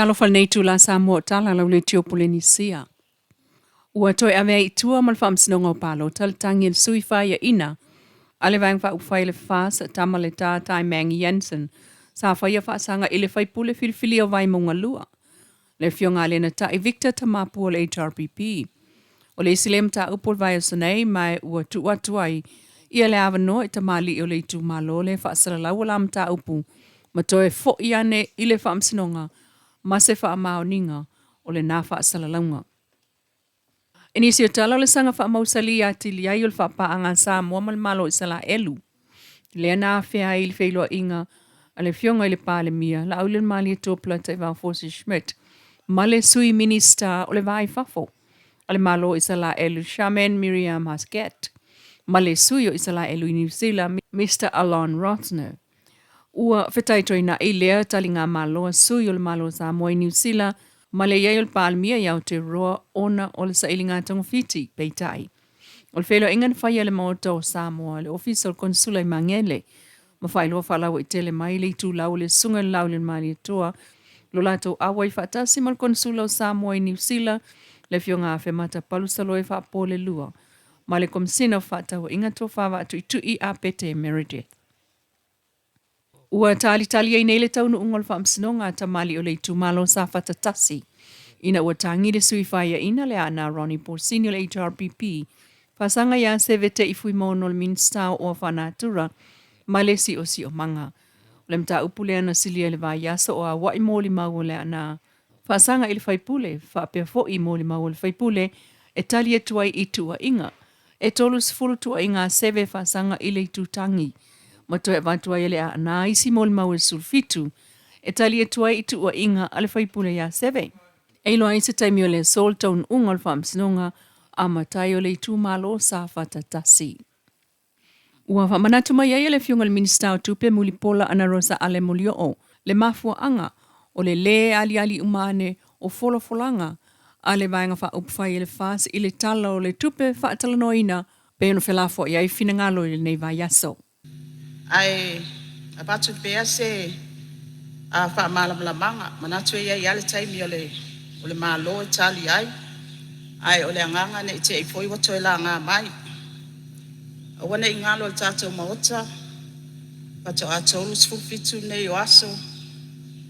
talo falnei tula Samoa tala lau le tio Polenisia. Ua toi avea i tua mal whamsinonga o palo tal tangi il sui whaia ina. Ale vang wha ufai le whaas tama le tā tai Mangi Jensen. Sa whaia whaasanga ile whai pule filifili o vai monga lua. Le fionga le na ta i Victor Tamapua le HRPP. O le isilem ta upol vai o sanei mai ua tuai. Ia le avano e tamali o le tu malo le whaasara lau o lam ta upu. Ma toe fo iane ile whamsinonga. Ma se wha maoninga o le nā wha salalaunga. Inisi o tala o le sanga wha mausali a tili ai o le wha paanga sa mua malo i sala elu. Lea nā whea i le whailoa inga a le fionga i le pāle mia la au le mali e tōpula te wha Fosi Schmidt. Ma le sui minister o le vai fafo. A le malo i sala elu Shaman Miriam Hasket. Ma le sui o i sala elu i New Zealand Mr. Alon Rotner. Ua whetaitoi na i lea tali ngā maloa sui o le malo sa mua i New Zealand, ma le iei o le pālmia iau te roa ona o le saili ngā tangofiti peitai. O le whelo ingan whaia le maota o Samoa, le official konsula i Mangele, ma whailoa whalawa i tele mai le tu lau le sunga lau le mali toa, lo lato awa i whatasi ma le konsula o Samoa i New Zealand, le fio ngā whemata palusalo e whapole lua, ma le komsina o whatawa inga tō whawa atu i tui a pete Meredith. Ua tali ai nei le taunu ungol whamsinonga ta mali o le tumalo sa whatatasi. Ina ua tangi le sui whaia ina le ana Ronnie Porsini o le HRPP. Whasanga ia sevete i fui mono le minstau o whanatura, ma le si o manga. Le mta upule ana silia le vai asa o a wai mōli mau le ana. Whasanga i le whaipule, whapea fo i mōli mau le whaipule, e tali e tuai i tua inga. E tolus fulu tua inga seve whasanga i le tutangi. Ma toe vatua ele a na isi mol mau sulfitu e tali e tuai i tua inga ale whaipule ya seve. E loa isi taimi o le sol taun ungal whamsinonga a matai o le tu malo sa whatatasi. Ua whamanatu mai ai le fiunga le minister o tupe muli pola ana rosa ale mulio o le mafua anga o le ali umane o folanga a le vaenga wha upwhai le fas i le tala o le tupe wha talanoina pe ono whelafo i ai finangalo i le nei vai aso. Ai a batu pea se a wha malalamanga manatu ia i ale taimi o le malo e tali ai o le anganga ne te i poi wato la ngā mai a wana i ngalo le tātou maota pato a tolu sfufitu nei o aso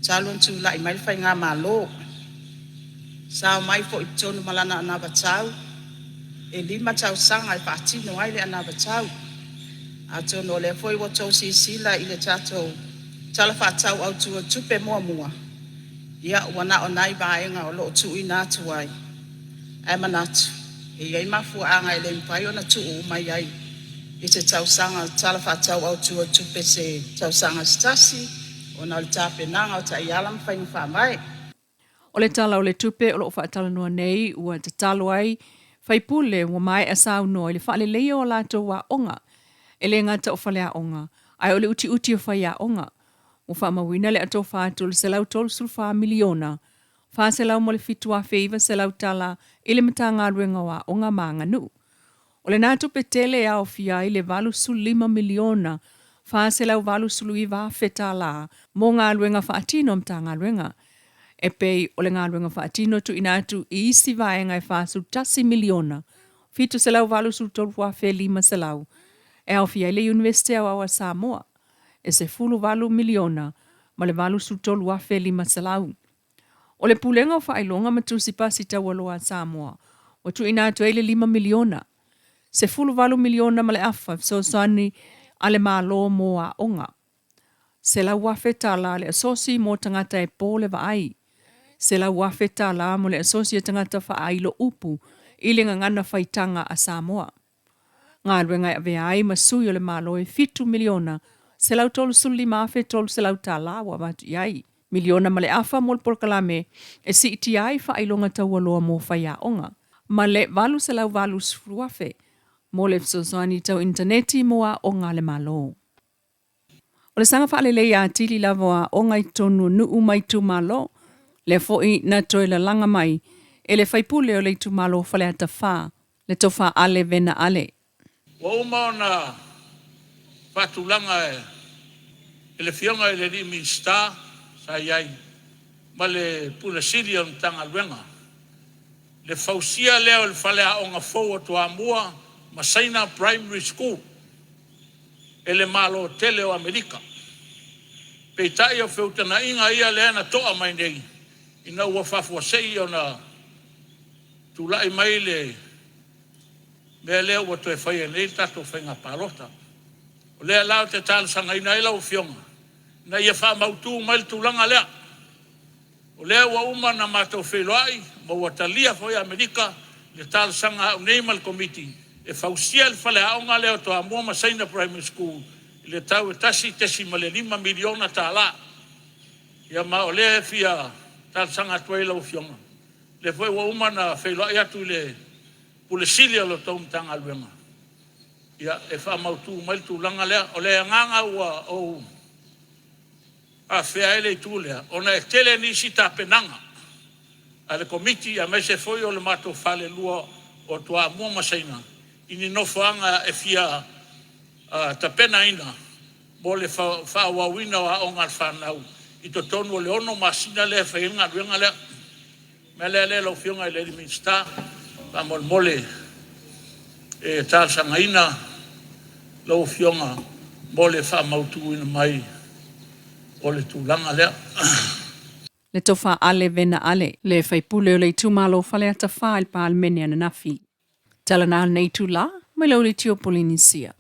talon tu la i mai whai ngā malo sao mai fo i tonu malana ana batau e lima tau sanga i whaatino ai le ana batau ato no le foi wato si sila ile tato tala whatau au tua tupe mua ia wana o nai vaenga o lo tu ina tuai ai manatu e iai mafu anga ile mpai ona tu mai ai i te tau sanga tala whatau au tua tupe se tau sanga stasi ona le tape nanga o ta ialam whainga whamai. O le tala o le tupe o lo whaatala noa nei ua te talo ai whaipule wa mai asau noa i le whaale leo o lato wa onga e le ngata o whalea onga, ai o le uti o whaia onga. O wha mawina le ato whātul se lau tolu sulfa miliona. Wha se lau mo le fitua feiva se lau tala i le mata ngā ruenga wa onga maanga nu. O le nātu petele a o fia i le valu sul 5 miliona. Wha se lau valu sulu i wa fetala mo ngā ruenga whaatino mta ngā ruenga. E pei o le ngā ruenga whaatino tu inatu i isi vaenga e wha sul tasi miliona. Fitu se lau valu sul tolu wa fe 5 se lau. E au fia le Universite au awa Samoa, e se fulu valu miliona, ma le valu sutolu a fe 5 salau. O le pulenga o whailonga matusi pasi tawaloa Samoa, o tu ina atu le 5 miliona. Se fulu valu miliona ma le afa, so sani ale malo mo a onga. Se la wafe tala le asosi mo tangata e pole va ai. Se la wafe tala mo le asosi e tangata fa ai lo upu, ili ngana faitanga a Samoa. Ngā ruenga ave ai masui o le malo e 5 miliona, se lau tolu suli mafe tolu se lau tā lawa watu iai. Miliona ma le afa mo le porkalame e si iti ai wha ailonga tau aloa mo whaia onga. Ma le valu se lau valu sfruafe, mo le fsosani tau interneti mo a onga le malo. O le sanga wha lei a tili lavo a onga i tonu nuu mai tu malo, le foi na toi la langa mai, e le whaipule o le tu malo whale ata wha, le tofa ale vena ale. O maona whatulanga e le fionga e le li minsta sa iai. ma le pulasili o tanga luenga. Le fausia leo le fale a onga fou o tua mua ma Saina Primary School. E le malo tele o Amerika. Peitai o feutana inga ia le na toa mai nei. Ina ua fafua sei o na tulai mai le mea leo ua toe whaia nei tato whainga palota. O lea lao te tala sanga ina ila o fionga. Na ia wha mautu mai le tulanga lea. O lea ua uma na mātou wheloai, ma ua talia fwoi Amerika, le tala sanga au neimal komiti. E fausia le whale aonga leo toa mua ma Saina Primary School. Le tau e tasi tesi ma le 5 miliona tala. Ia ma o lea e fia tala sanga tuaila o fionga. Le fwoi ua uma na wheloai atu le pule sili alo tau mtanga luenga. Ia e wha mautu mai le tulanga lea, o lea nganga ua o a fea ele tu lea. Ona e tele nisi ta penanga. A le komiti a mese foi o le mato fale lua o tua mua masaina. Ini no whaanga e fia ta pena ina. Mo le whawawina wa o ngar whanau. I to tonu o le ono masina lea whainga ruenga lea. Me lea lea lau fionga i le minsta. Pa mol mole e tal sanga ina lau fionga mole wha mautu ina mai. O le tūlanga lea. Le tofa ale vena ale, le whaipule o le tūmalo whale ata wha il pa almene ananafi. Tala nā nei tū la, mai lau le tio Polinisia.